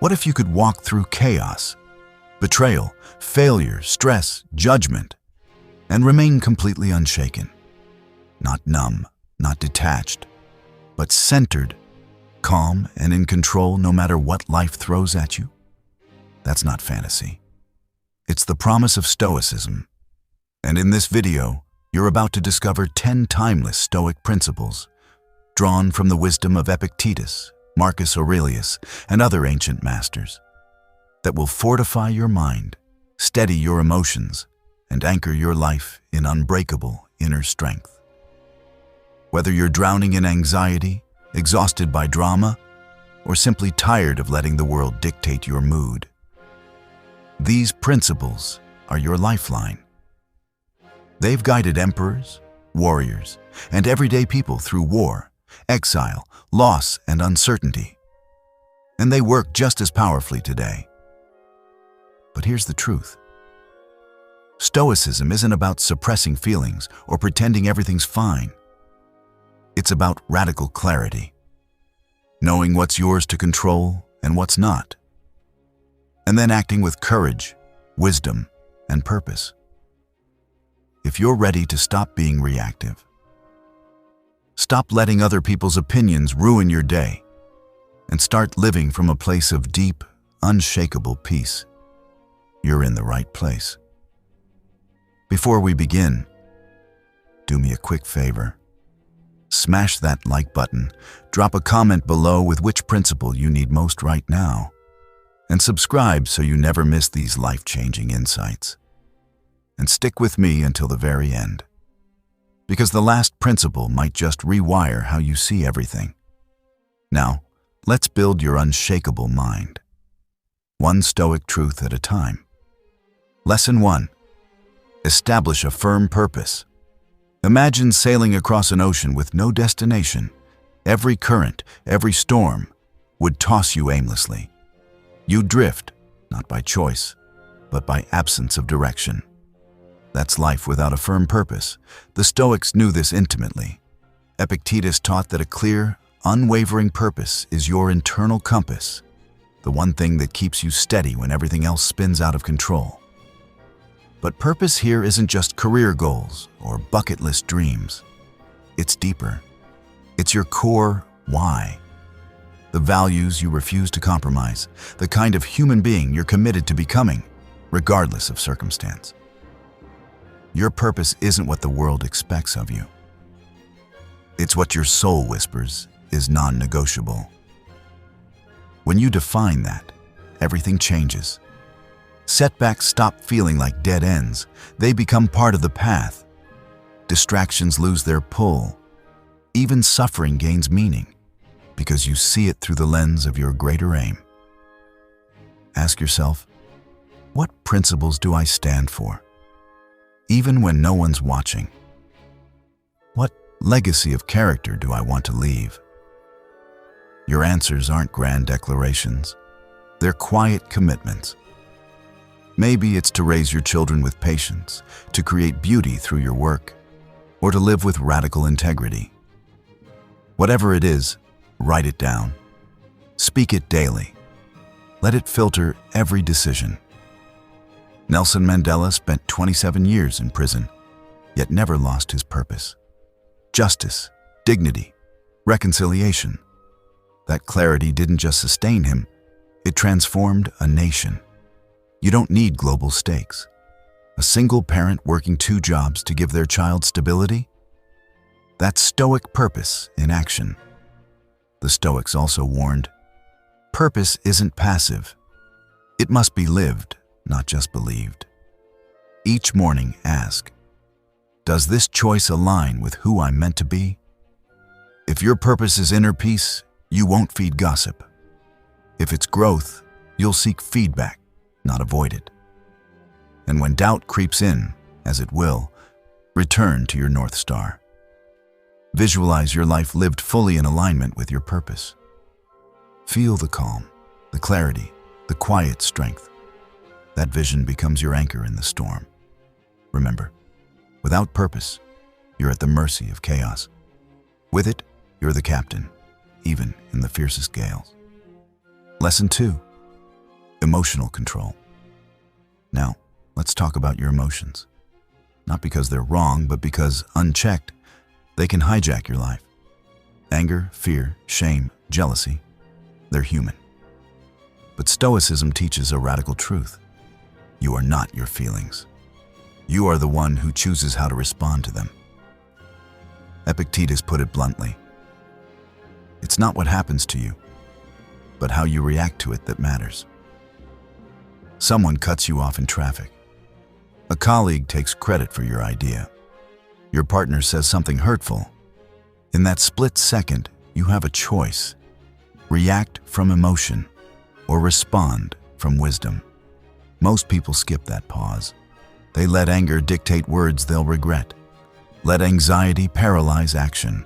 What if you could walk through chaos, betrayal, failure, stress, judgment, and remain completely unshaken? Not numb, not detached, but centered, calm, and in control no matter what life throws at you? That's not fantasy. It's the promise of Stoicism. And in this video, you're about to discover 10 timeless Stoic principles drawn from the wisdom of Epictetus, Marcus Aurelius, and other ancient masters that will fortify your mind, steady your emotions, and anchor your life in unbreakable inner strength. Whether you're drowning in anxiety, exhausted by drama, or simply tired of letting the world dictate your mood, these principles are your lifeline. They've guided emperors, warriors, and everyday people through war, exile, loss, and uncertainty. And they work just as powerfully today. But here's the truth. Stoicism isn't about suppressing feelings or pretending everything's fine. It's about radical clarity, knowing what's yours to control and what's not, and then acting with courage, wisdom, and purpose. If you're ready to stop being reactive, stop letting other people's opinions ruin your day, and start living from a place of deep, unshakable peace, you're in the right place. Before we begin, do me a quick favor. Smash that like button, drop a comment below with which principle you need most right now, and subscribe so you never miss these life-changing insights. And stick with me until the very end, because the last principle might just rewire how you see everything. Now, let's build your unshakable mind, one Stoic truth at a time. Lesson 1. Establish a firm purpose. Imagine sailing across an ocean with no destination. Every current, every storm would toss you aimlessly. You'd drift, not by choice, but by absence of direction. That's life without a firm purpose. The Stoics knew this intimately. Epictetus taught that a clear, unwavering purpose is your internal compass, the one thing that keeps you steady when everything else spins out of control. But purpose here isn't just career goals or bucket list dreams. It's deeper. It's your core why. The values you refuse to compromise, the kind of human being you're committed to becoming, regardless of circumstance. Your purpose isn't what the world expects of you. It's what your soul whispers is non-negotiable. When you define that, everything changes. Setbacks stop feeling like dead ends. They become part of the path. Distractions lose their pull. Even suffering gains meaning because you see it through the lens of your greater aim. Ask yourself, what principles do I stand for? Even when no one's watching. What legacy of character do I want to leave? Your answers aren't grand declarations. They're quiet commitments. Maybe it's to raise your children with patience, to create beauty through your work, or to live with radical integrity. Whatever it is, write it down. Speak it daily. Let it filter every decision. Nelson Mandela spent 27 years in prison, yet never lost his purpose. Justice, dignity, reconciliation. That clarity didn't just sustain him, it transformed a nation. You don't need global stakes. A single parent working 2 jobs to give their child stability? That's Stoic purpose in action. The Stoics also warned, purpose isn't passive. It must be lived, not just believed. Each morning ask, does this choice align with who I'm meant to be? If your purpose is inner peace, you won't feed gossip. If it's growth, you'll seek feedback, not avoid it. And when doubt creeps in, as it will, return to your North Star. Visualize your life lived fully in alignment with your purpose. Feel the calm, the clarity, the quiet strength. That vision becomes your anchor in the storm. Remember, without purpose, you're at the mercy of chaos. With it, you're the captain, even in the fiercest gales. Lesson 2. Emotional control. Now, let's talk about your emotions. Not because they're wrong, but because, unchecked, they can hijack your life. Anger, fear, shame, jealousy, they're human. But Stoicism teaches a radical truth. You are not your feelings. You are the one who chooses how to respond to them. Epictetus put it bluntly. It's not what happens to you, but how you react to it that matters. Someone cuts you off in traffic. A colleague takes credit for your idea. Your partner says something hurtful. In that split second, you have a choice. React from emotion or respond from wisdom. Most people skip that pause. They let anger dictate words they'll regret. Let anxiety paralyze action.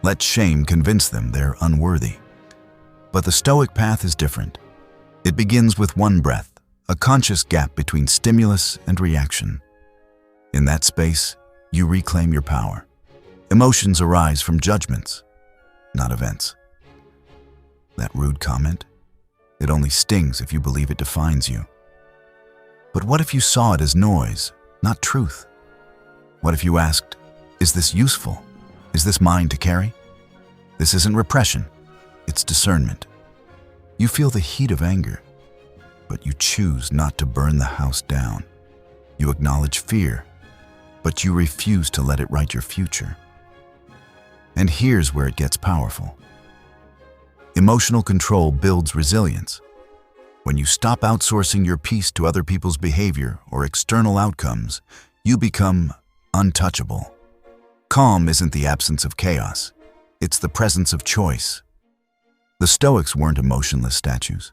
Let shame convince them they're unworthy. But the Stoic path is different. It begins with one breath, a conscious gap between stimulus and reaction. In that space, you reclaim your power. Emotions arise from judgments, not events. That rude comment? It only stings if you believe it defines you. But what if you saw it as noise, not truth? What if you asked, is this useful? Is this mine to carry? This isn't repression, it's discernment. You feel the heat of anger, but you choose not to burn the house down. You acknowledge fear, but you refuse to let it write your future. And here's where it gets powerful. Emotional control builds resilience. When you stop outsourcing your peace to other people's behavior or external outcomes, you become untouchable. Calm isn't the absence of chaos. It's the presence of choice. The Stoics weren't emotionless statues.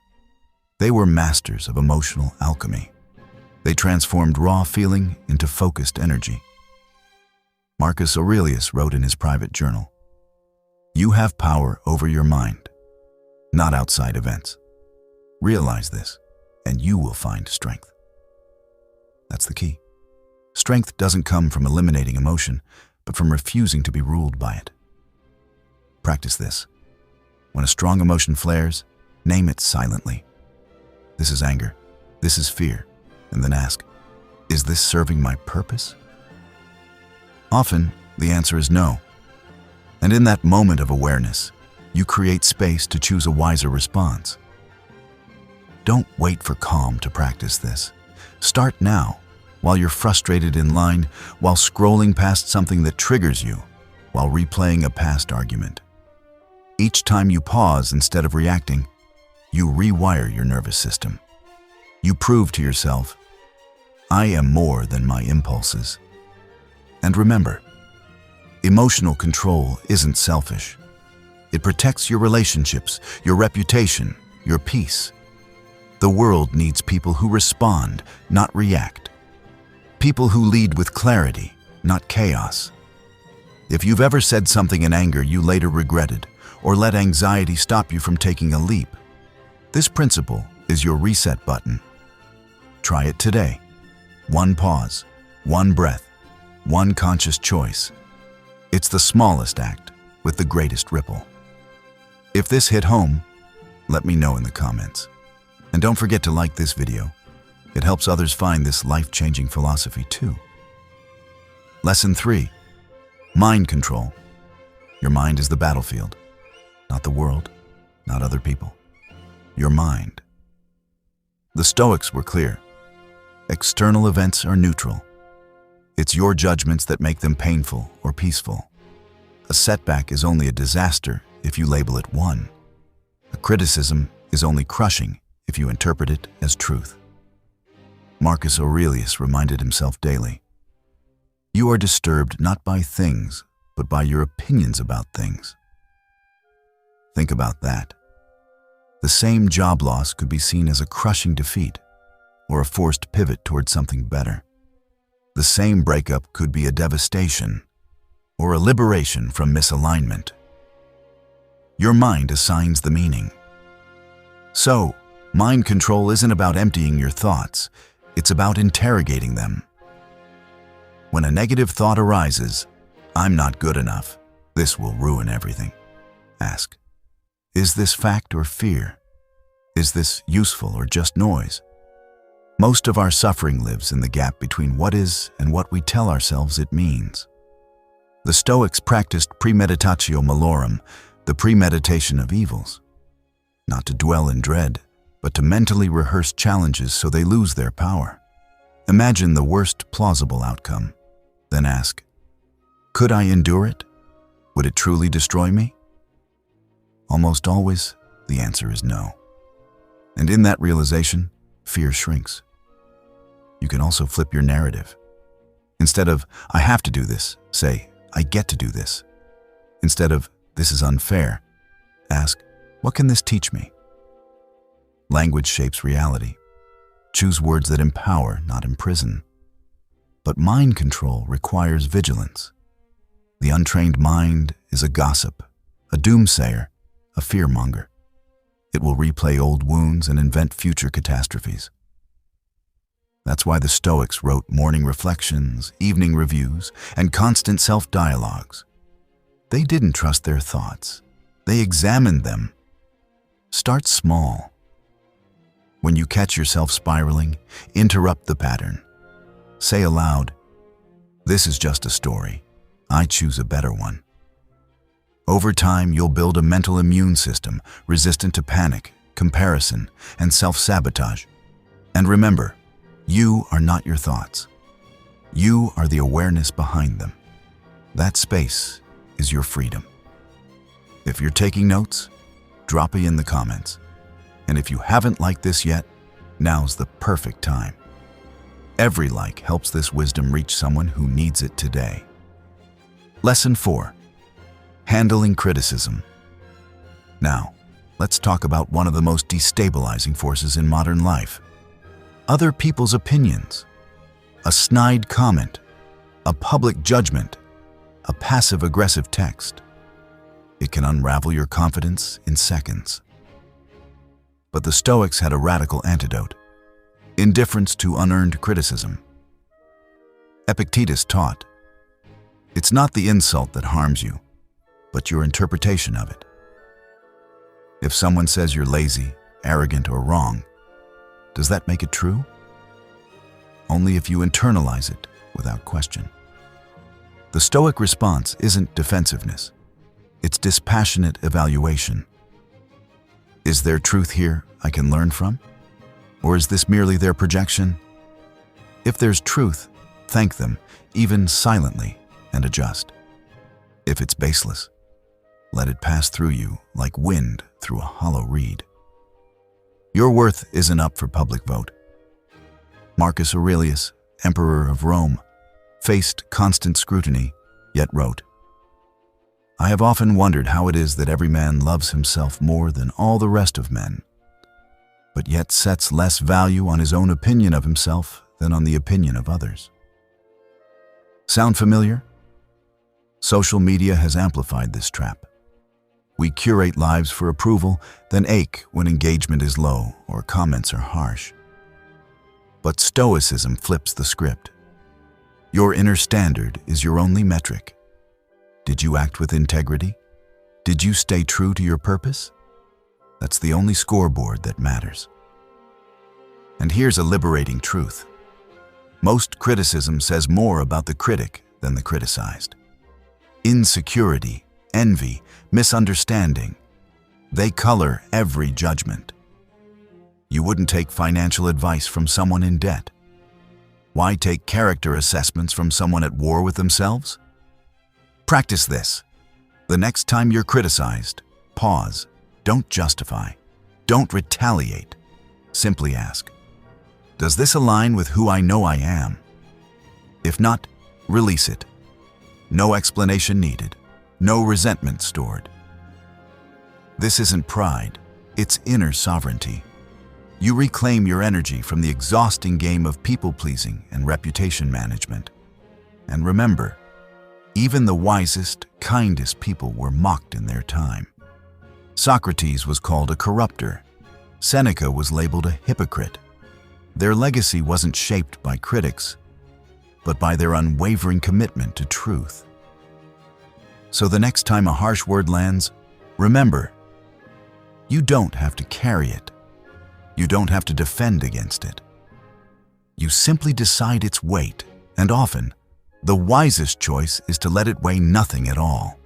They were masters of emotional alchemy. They transformed raw feeling into focused energy. Marcus Aurelius wrote in his private journal, "You have power over your mind, not outside events. Realize this, and you will find strength." That's the key. Strength doesn't come from eliminating emotion, but from refusing to be ruled by it. Practice this. When a strong emotion flares, name it silently. This is anger. This is fear. And then ask, is this serving my purpose? Often, the answer is no. And in that moment of awareness, you create space to choose a wiser response. Don't wait for calm to practice this. Start now, while you're frustrated in line, while scrolling past something that triggers you, while replaying a past argument. Each time you pause instead of reacting, you rewire your nervous system. You prove to yourself, I am more than my impulses. And remember, emotional control isn't selfish. It protects your relationships, your reputation, your peace. The world needs people who respond, not react. People who lead with clarity, not chaos. If you've ever said something in anger you later regretted, or let anxiety stop you from taking a leap, this principle is your reset button. Try it today. One pause, one breath, one conscious choice. It's the smallest act with the greatest ripple. If this hit home, let me know in the comments. And don't forget to like this video. It helps others find this life-changing philosophy too. Lesson 3. Mind control. Your mind is the battlefield. Not the world, not other people. Your mind. The Stoics were clear. External events are neutral. It's your judgments that make them painful or peaceful. A setback is only a disaster if you label it one. A criticism is only crushing if you interpret it as truth. Marcus Aurelius reminded himself daily, you are disturbed not by things, but by your opinions about things. Think about that. The same job loss could be seen as a crushing defeat or a forced pivot towards something better. The same breakup could be a devastation or a liberation from misalignment. Your mind assigns the meaning. So, mind control isn't about emptying your thoughts, it's about interrogating them. When a negative thought arises, I'm not good enough, this will ruin everything. Ask, is this fact or fear? Is this useful or just noise? Most of our suffering lives in the gap between what is and what we tell ourselves it means. The Stoics practiced premeditatio malorum, the premeditation of evils. Not to dwell in dread, but to mentally rehearse challenges so they lose their power. Imagine the worst plausible outcome, then ask, could I endure it? Would it truly destroy me? Almost always, the answer is no. And in that realization, fear shrinks. You can also flip your narrative. Instead of, I have to do this, say, I get to do this. Instead of, this is unfair, ask, what can this teach me? Language shapes reality. Choose words that empower, not imprison. But mind control requires vigilance. The untrained mind is a gossip, a doomsayer, a fearmonger. It will replay old wounds and invent future catastrophes. That's why the Stoics wrote morning reflections, evening reviews, and constant self-dialogues. They didn't trust their thoughts. They examined them. Start small. When you catch yourself spiraling, interrupt the pattern. Say aloud, this is just a story. I choose a better one. Over time, you'll build a mental immune system resistant to panic, comparison, and self-sabotage. And remember, you are not your thoughts. You are the awareness behind them. That space is your freedom. If you're taking notes, drop it in the comments. And if you haven't liked this yet, now's the perfect time. Every like helps this wisdom reach someone who needs it today. Lesson 4. Handling criticism. Now, let's talk about one of the most destabilizing forces in modern life. Other people's opinions. A snide comment. A public judgment. A passive-aggressive text. It can unravel your confidence in seconds. But the Stoics had a radical antidote. Indifference to unearned criticism. Epictetus taught, it's not the insult that harms you, but your interpretation of it. If someone says you're lazy, arrogant, or wrong, does that make it true? Only if you internalize it without question. The Stoic response isn't defensiveness. It's dispassionate evaluation. Is there truth here I can learn from? Or is this merely their projection? If there's truth, thank them, even silently, and adjust. If it's baseless, let it pass through you like wind through a hollow reed. Your worth isn't up for public vote. Marcus Aurelius, Emperor of Rome, faced constant scrutiny, yet wrote, I have often wondered how it is that every man loves himself more than all the rest of men, but yet sets less value on his own opinion of himself than on the opinion of others. Sound familiar? Social media has amplified this trap. We curate lives for approval, then ache when engagement is low or comments are harsh. But Stoicism flips the script. Your inner standard is your only metric. Did you act with integrity? Did you stay true to your purpose? That's the only scoreboard that matters. And here's a liberating truth. Most criticism says more about the critic than the criticized. Insecurity, envy, misunderstanding, they color every judgment. You wouldn't take financial advice from someone in debt. Why take character assessments from someone at war with themselves? Practice this. The next time you're criticized, pause. Don't justify. Don't retaliate. Simply ask, does this align with who I know I am? If not, release it. No explanation needed. No resentment stored. This isn't pride. It's inner sovereignty. You reclaim your energy from the exhausting game of people-pleasing and reputation management. And remember, even the wisest, kindest people were mocked in their time. Socrates was called a corrupter. Seneca was labeled a hypocrite. Their legacy wasn't shaped by critics, but by their unwavering commitment to truth. So the next time a harsh word lands, remember, you don't have to carry it. You don't have to defend against it. You simply decide its weight, and often, the wisest choice is to let it weigh nothing at all.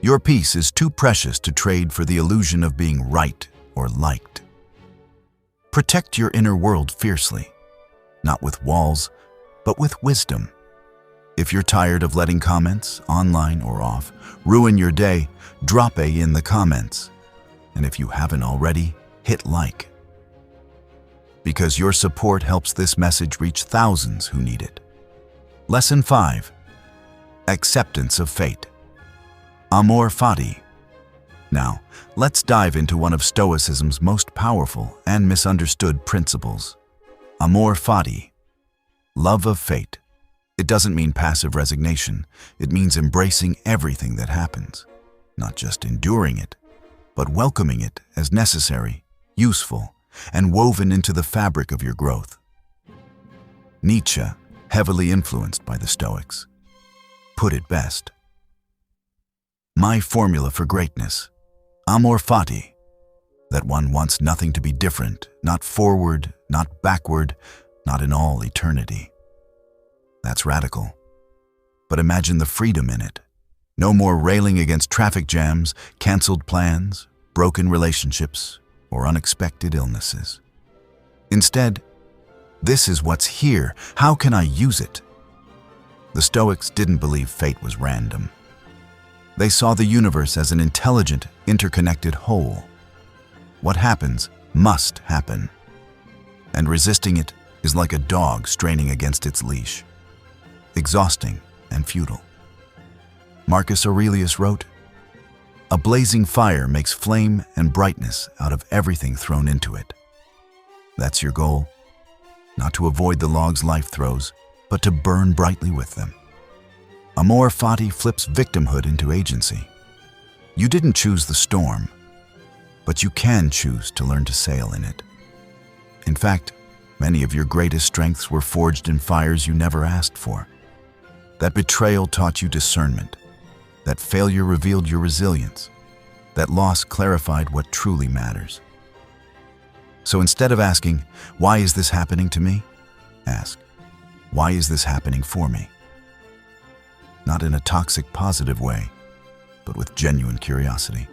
Your peace is too precious to trade for the illusion of being right or liked. Protect your inner world fiercely, not with walls, but with wisdom. If you're tired of letting comments, online or off, ruin your day, drop a in the comments. And if you haven't already, hit like. Because your support helps this message reach thousands who need it. Lesson 5. Acceptance of fate. Amor fati. Now, let's dive into one of Stoicism's most powerful and misunderstood principles. Amor fati. Love of fate. It doesn't mean passive resignation. It means embracing everything that happens. Not just enduring it, but welcoming it as necessary, useful, and woven into the fabric of your growth. Nietzsche, heavily influenced by the Stoics, put it best. My formula for greatness, amor fati, that one wants nothing to be different, not forward, not backward, not in all eternity. That's radical. But imagine the freedom in it. No more railing against traffic jams, canceled plans, broken relationships, or unexpected illnesses. Instead, this is what's here. How can I use it? The Stoics didn't believe fate was random. They saw the universe as an intelligent, interconnected whole. What happens must happen. And resisting it is like a dog straining against its leash. Exhausting and futile. Marcus Aurelius wrote, "A blazing fire makes flame and brightness out of everything thrown into it." That's your goal. Not to avoid the logs life throws, but to burn brightly with them. Amor fati flips victimhood into agency. You didn't choose the storm, but you can choose to learn to sail in it. In fact, many of your greatest strengths were forged in fires you never asked for. That betrayal taught you discernment. That failure revealed your resilience. That loss clarified what truly matters. So instead of asking, "Why is this happening to me?" ask, "Why is this happening for me?" Not in a toxic, positive way, but with genuine curiosity.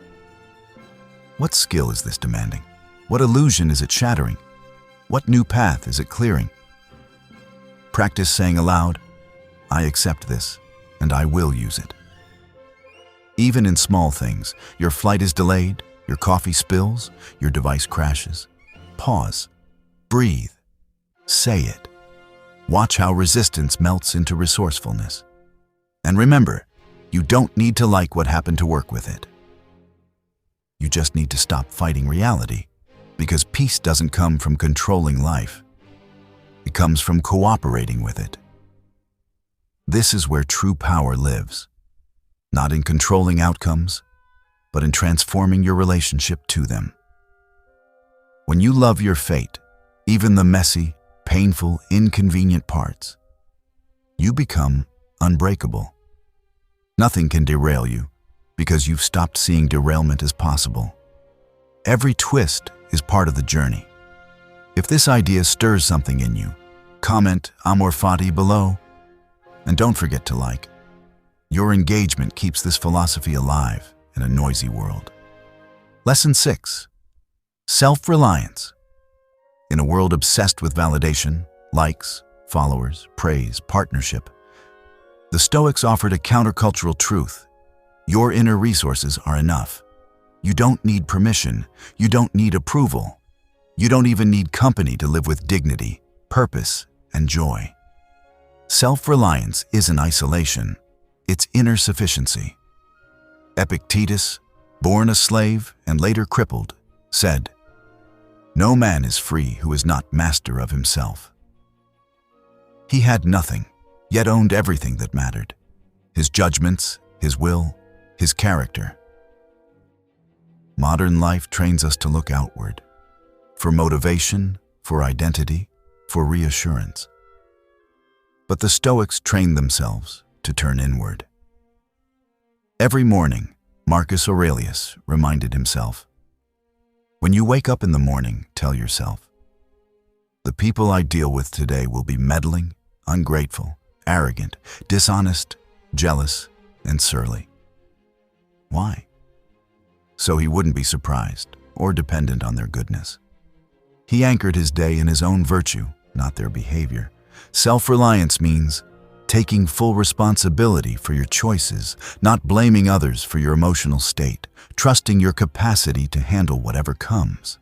What skill is this demanding? What illusion is it shattering? What new path is it clearing? Practice saying aloud, "I accept this, and I will use it." Even in small things, your flight is delayed, your coffee spills, your device crashes. Pause, breathe, say it. Watch how resistance melts into resourcefulness. And remember, you don't need to like what happened to work with it. You just need to stop fighting reality, because peace doesn't come from controlling life. It comes from cooperating with it. This is where true power lives, not in controlling outcomes, but in transforming your relationship to them. When you love your fate, even the messy, painful, inconvenient parts, you become unbreakable. Nothing can derail you because you've stopped seeing derailment as possible. Every twist is part of the journey. If this idea stirs something in you, comment amor fati below. And don't forget to like. Your engagement keeps this philosophy alive in a noisy world. Lesson 6. Self-reliance. In a world obsessed with validation, likes, followers, praise, partnership, the Stoics offered a countercultural truth. Your inner resources are enough. You don't need permission. You don't need approval. You don't even need company to live with dignity, purpose, and joy. Self-reliance isn't isolation. It's inner sufficiency. Epictetus, born a slave and later crippled, said, "No man is free who is not master of himself." He had nothing, yet owned everything that mattered: his judgments, his will, his character. Modern life trains us to look outward, for motivation, for identity, for reassurance. But the Stoics trained themselves to turn inward. Every morning, Marcus Aurelius reminded himself, When you wake up in the morning, tell yourself, the people I deal with today will be meddling, ungrateful, arrogant, dishonest, jealous, and surly. Why? So he wouldn't be surprised or dependent on their goodness. He anchored his day in his own virtue, not their behavior. Self-reliance means taking full responsibility for your choices, not blaming others for your emotional state, trusting your capacity to handle whatever comes.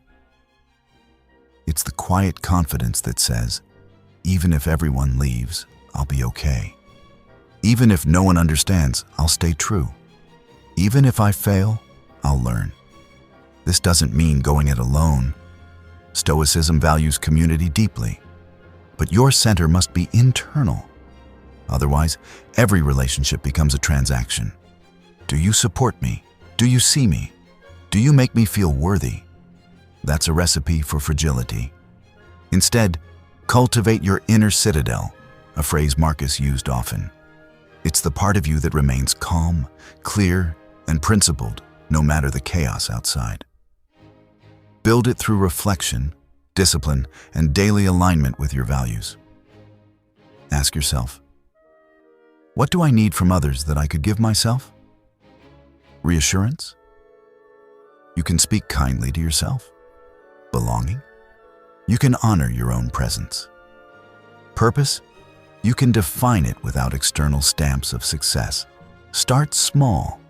It's the quiet confidence that says, even if everyone leaves, I'll be okay. Even if no one understands, I'll stay true. Even if I fail, I'll learn. This doesn't mean going it alone. Stoicism values community deeply, but your center must be internal. Otherwise, every relationship becomes a transaction. Do you support me? Do you see me? Do you make me feel worthy? That's a recipe for fragility. Instead, cultivate your inner citadel, a phrase Marcus used often. It's the part of you that remains calm, clear, and principled, no matter the chaos outside. Build it through reflection, discipline, and daily alignment with your values. Ask yourself, what do I need from others that I could give myself? Reassurance? You can speak kindly to yourself. Belonging? You can honor your own presence. Purpose? You can define it without external stamps of success. Start small.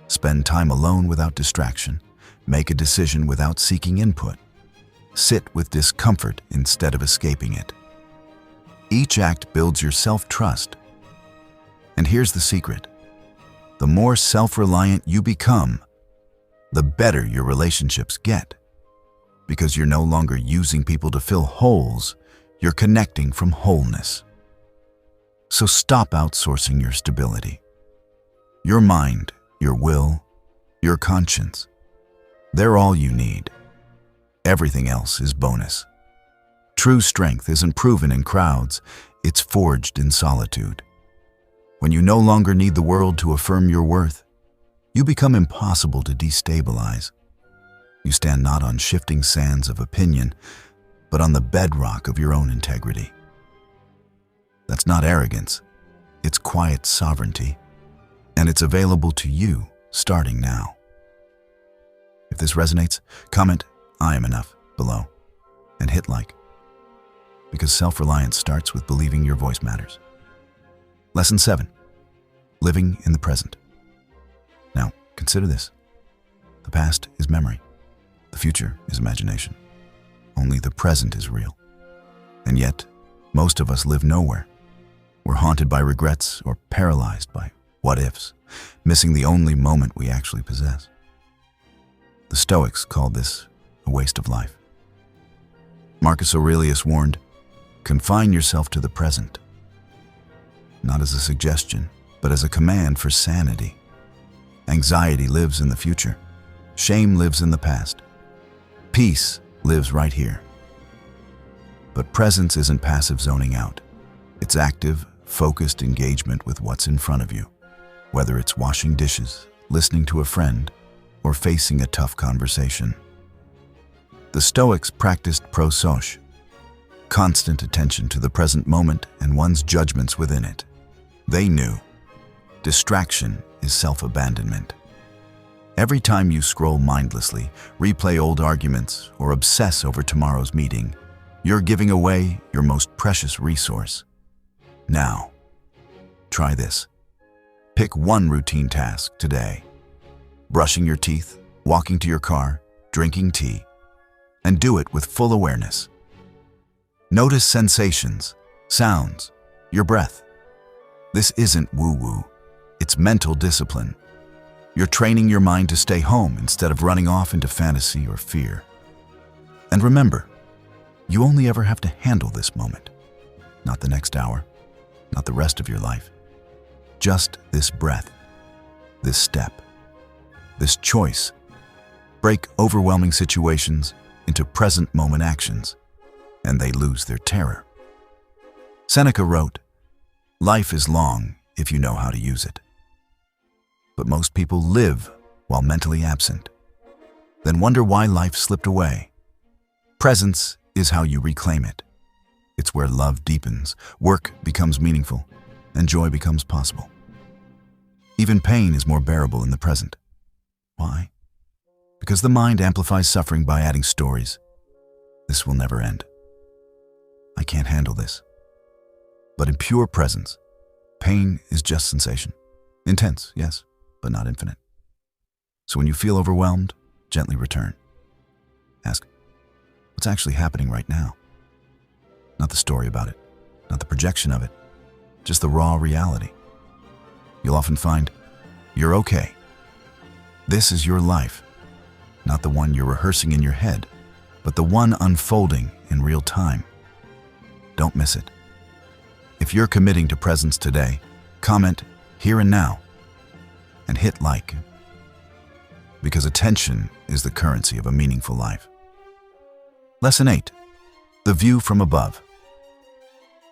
Spend time alone without distraction. Make a decision without seeking input. Sit with discomfort instead of escaping it. Each act builds your self-trust. And here's the secret. The more self-reliant you become, the better your relationships get. Because you're no longer using people to fill holes, you're connecting from wholeness. So stop outsourcing your stability. Your mind, your will, your conscience, they're all you need. Everything else is bonus. True strength isn't proven in crowds, it's forged in solitude. When you no longer need the world to affirm your worth, you become impossible to destabilize. You stand not on shifting sands of opinion, but on the bedrock of your own integrity. That's not arrogance, it's quiet sovereignty, and it's available to you starting now. If this resonates, comment "I am enough" below and hit like, because self-reliance starts with believing your voice matters. Lesson 7. Living in the present. Now, consider this. The past is memory. The future is imagination. Only the present is real. And yet, most of us live nowhere. We're haunted by regrets or paralyzed by what-ifs, missing the only moment we actually possess. The Stoics called this a waste of life. Marcus Aurelius warned, confine yourself to the present, not as a suggestion, but as a command for sanity. Anxiety lives in the future. Shame lives in the past. Peace lives right here. But presence isn't passive zoning out. It's active, focused engagement with what's in front of you, whether it's washing dishes, listening to a friend, or facing a tough conversation. The Stoics practiced prososche, constant attention to the present moment and one's judgments within it. They knew distraction is self-abandonment. Every time you scroll mindlessly, replay old arguments, or obsess over tomorrow's meeting, you're giving away your most precious resource. Now, try this. Pick one routine task today. Brushing your teeth, walking to your car, drinking tea, and do it with full awareness. Notice sensations, sounds, your breath. This isn't woo-woo, it's mental discipline. You're training your mind to stay home instead of running off into fantasy or fear. And remember, you only ever have to handle this moment, not the next hour, not the rest of your life. Just this breath, this step, this choice. Break overwhelming situations into present moment actions, and they lose their terror. Seneca wrote, "Life is long if you know how to use it." But most people live while mentally absent. then wonder why life slipped away. Presence is how you reclaim it. It's where love deepens, work becomes meaningful, and joy becomes possible. Even pain is more bearable in the present. Why? Because the mind amplifies suffering by adding stories. This will never end. I can't handle this. But in pure presence, pain is just sensation. Intense, yes, but not infinite. So when you feel overwhelmed, gently return. Ask, what's actually happening right now? Not the story about it, not the projection of it, just the raw reality. You'll often find you're okay. This is your life, not the one you're rehearsing in your head, but the one unfolding in real time. Don't miss it. If you're committing to presence today, comment here and now and hit like, because attention is the currency of a meaningful life. Lesson 8, the view from above.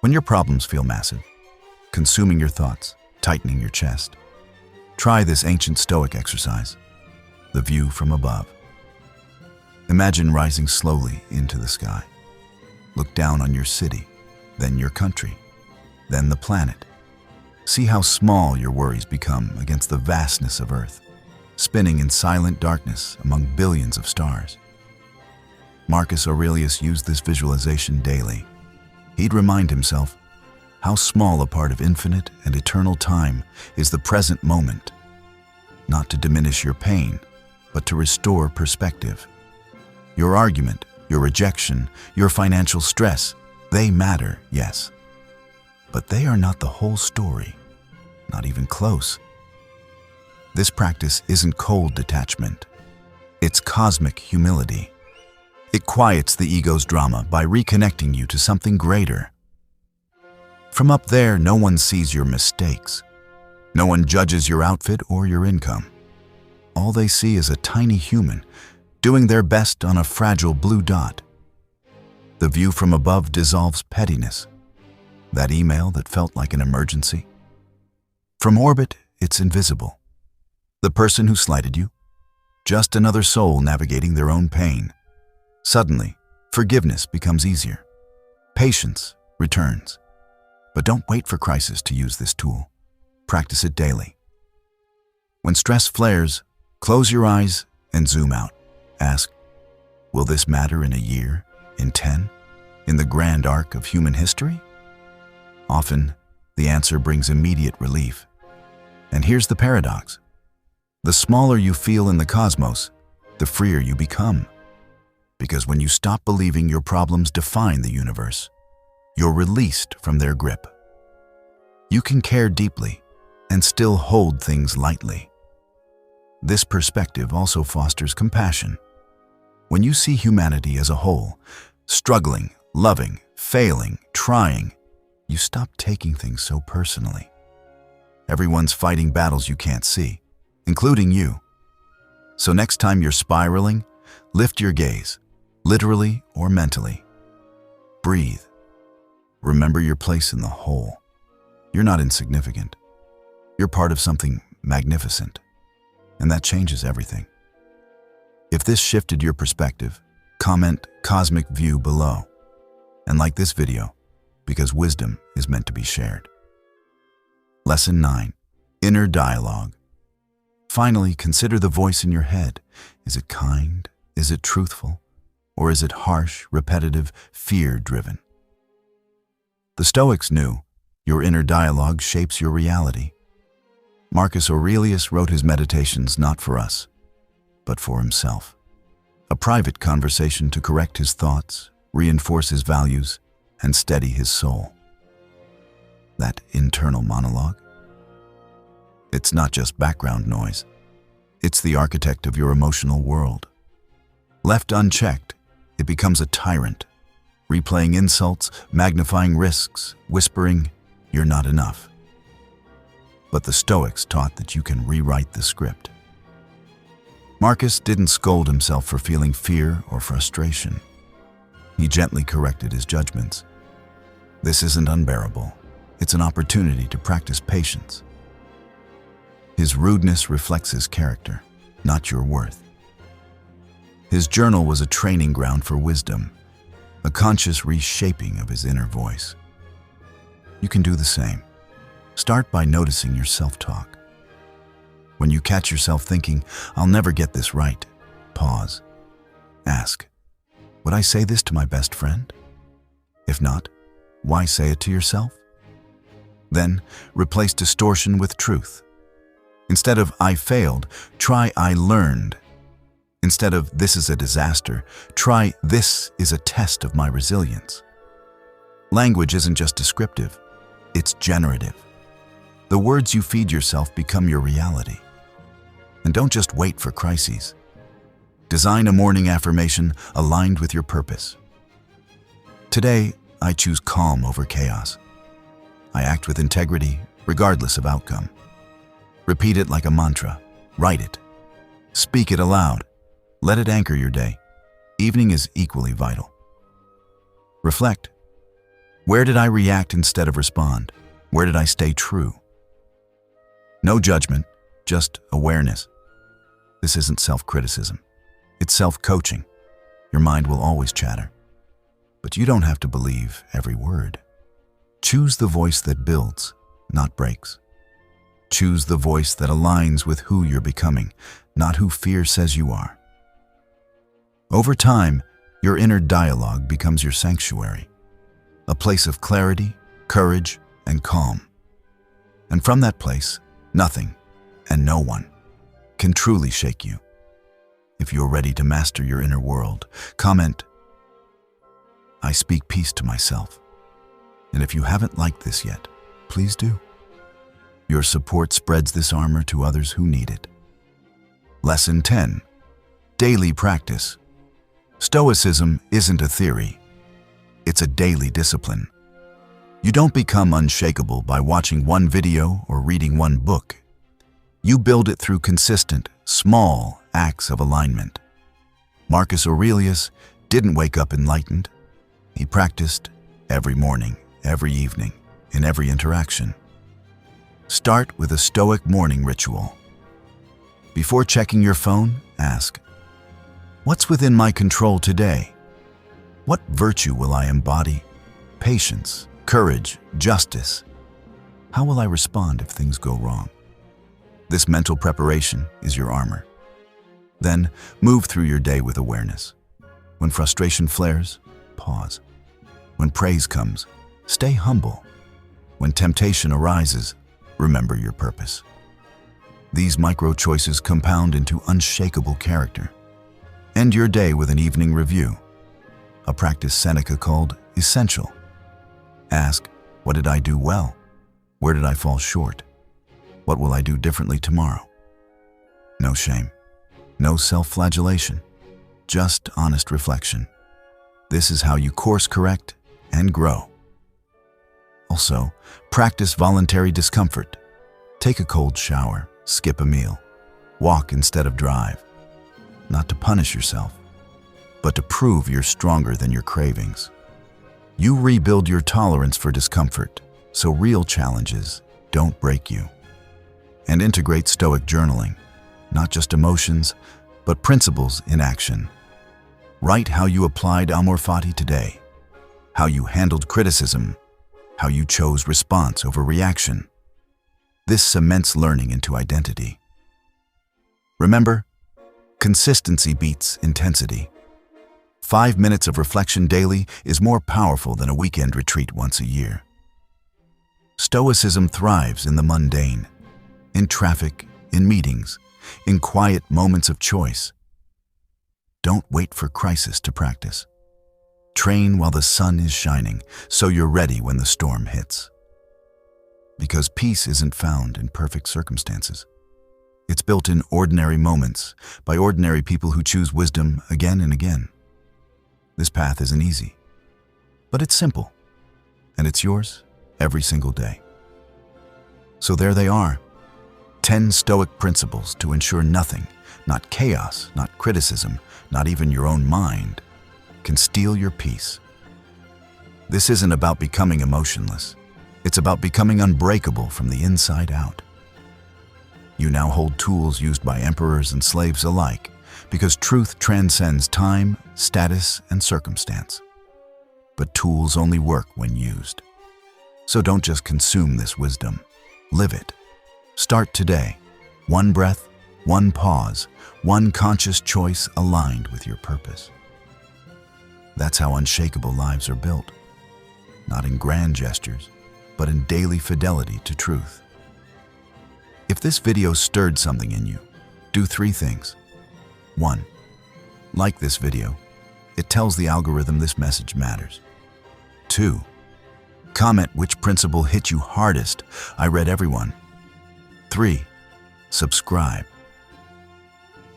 When your problems feel massive, consuming your thoughts, tightening your chest, try this ancient Stoic exercise, the view from above. Imagine rising slowly into the sky. Look down on your city, then your country, then the planet. See how small your worries become against the vastness of Earth, spinning in silent darkness among billions of stars. Marcus Aurelius used this visualization daily. He'd remind himself how small a part of infinite and eternal time is the present moment, not to diminish your pain, but to restore perspective. Your argument, your rejection, your financial stress, they matter, yes. But they are not the whole story, not even close. This practice isn't cold detachment. It's cosmic humility. It quiets the ego's drama by reconnecting you to something greater. From up there, no one sees your mistakes. No one judges your outfit or your income. All they see is a tiny human doing their best on a fragile blue dot. The view from above dissolves pettiness. That email that felt like an emergency. From orbit, it's invisible. The person who slighted you, just another soul navigating their own pain. Suddenly, forgiveness becomes easier. Patience returns. But don't wait for crisis to use this tool. Practice it daily. When stress flares, close your eyes and zoom out. Ask, will this matter in a year, in 10, in the grand arc of human history? Often, the answer brings immediate relief. And here's the paradox. The smaller you feel in the cosmos, the freer you become. Because when you stop believing your problems define the universe, you're released from their grip. You can care deeply and still hold things lightly. This perspective also fosters compassion. When you see humanity as a whole, struggling, loving, failing, trying, you stop taking things so personally. Everyone's fighting battles you can't see, including you. So next time you're spiraling, lift your gaze, literally or mentally. Breathe. Remember your place in the whole. You're not insignificant. You're part of something magnificent, and that changes everything. If this shifted your perspective, comment Cosmic View below, and like this video, because wisdom is meant to be shared. Lesson 9, Inner Dialogue. Finally, consider the voice in your head. Is it kind? Is it truthful? Or is it harsh, repetitive, fear-driven? The Stoics knew your inner dialogue shapes your reality. Marcus Aurelius wrote his meditations not for us, but for himself. A private conversation to correct his thoughts, reinforce his values, and steady his soul. That internal monologue? It's not just background noise. It's the architect of your emotional world. Left unchecked, it becomes a tyrant, replaying insults, magnifying risks, whispering, "You're not enough." But the Stoics taught that you can rewrite the script. Marcus didn't scold himself for feeling fear or frustration. He gently corrected his judgments. This isn't unbearable. It's an opportunity to practice patience. His rudeness reflects his character, not your worth. His journal was a training ground for wisdom, a conscious reshaping of his inner voice. You can do the same. Start by noticing your self-talk. When you catch yourself thinking, "I'll never get this right," pause. Ask, "Would I say this to my best friend? If not, why say it to yourself?" Then, replace distortion with truth. Instead of "I failed," try "I learned." Instead of "This is a disaster," try "This is a test of my resilience." Language isn't just descriptive, it's generative. The words you feed yourself become your reality. And don't just wait for crises. Design a morning affirmation aligned with your purpose. Today, I choose calm over chaos. I act with integrity, regardless of outcome. Repeat it like a mantra. Write it. Speak it aloud. Let it anchor your day. Evening is equally vital. Reflect. Where did I react instead of respond? Where did I stay true? No judgment, just awareness. This isn't self-criticism. It's self-coaching. Your mind will always chatter. But you don't have to believe every word. Choose the voice that builds, not breaks. Choose the voice that aligns with who you're becoming, not who fear says you are. Over time, your inner dialogue becomes your sanctuary, a place of clarity, courage, and calm. And from that place, nothing and no one can truly shake you. If you're ready to master your inner world, comment, "I speak peace to myself." And if you haven't liked this yet, please do. Your support spreads this armor to others who need it. Lesson 10. Daily practice. Stoicism isn't a theory. It's a daily discipline. You don't become unshakable by watching one video or reading one book. You build it through consistent, small acts of alignment. Marcus Aurelius didn't wake up enlightened. He practiced every morning, every evening, in every interaction. Start with a Stoic morning ritual. Before checking your phone, ask, "What's within my control today? What virtue will I embody? Patience, courage, justice. How will I respond if things go wrong?" This mental preparation is your armor. Then move through your day with awareness. When frustration flares, pause. When praise comes, stay humble. When temptation arises, remember your purpose. These micro choices compound into unshakable character. End your day with an evening review, a practice Seneca called essential. Ask, "What did I do well? Where did I fall short? What will I do differently tomorrow?" No shame, no self-flagellation, just honest reflection. This is how you course correct and grow. Also, practice voluntary discomfort. Take a cold shower, skip a meal, walk instead of drive. Not to punish yourself, but to prove you're stronger than your cravings. You rebuild your tolerance for discomfort, so real challenges don't break you. And integrate Stoic journaling, not just emotions, but principles in action. Write how you applied amor fati today, how you handled criticism, how you chose response over reaction. This cements learning into identity. Remember, consistency beats intensity. 5 minutes of reflection daily is more powerful than a weekend retreat once a year. Stoicism thrives in the mundane, in traffic, in meetings, in quiet moments of choice. Don't wait for crisis to practice. Train while the sun is shining, so you're ready when the storm hits. Because peace isn't found in perfect circumstances. It's built in ordinary moments by ordinary people who choose wisdom again and again. This path isn't easy, but it's simple, and it's yours every single day. So there they are, 10 Stoic principles to ensure nothing, not chaos, not criticism, not even your own mind, can steal your peace. This isn't about becoming emotionless. It's about becoming unbreakable from the inside out. You now hold tools used by emperors and slaves alike, Because truth transcends time, status, and circumstance. But tools only work when used. So don't just consume this wisdom. Live it. Start today. One breath, one pause, one conscious choice aligned with your purpose. That's how unshakable lives are built. Not in grand gestures, but in daily fidelity to truth. If this video stirred something in you, do 3 things. 1. Like this video. It tells the algorithm this message matters. 2. Comment which principle hit you hardest. I read everyone. 3. Subscribe.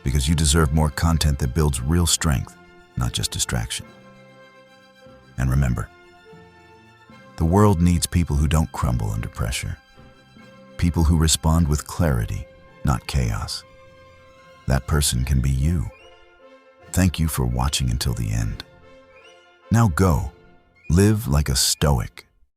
Because you deserve more content that builds real strength, not just distraction. And remember, the world needs people who don't crumble under pressure. People who respond with clarity, not chaos. That person can be you. Thank you for watching until the end. Now go, live like a Stoic.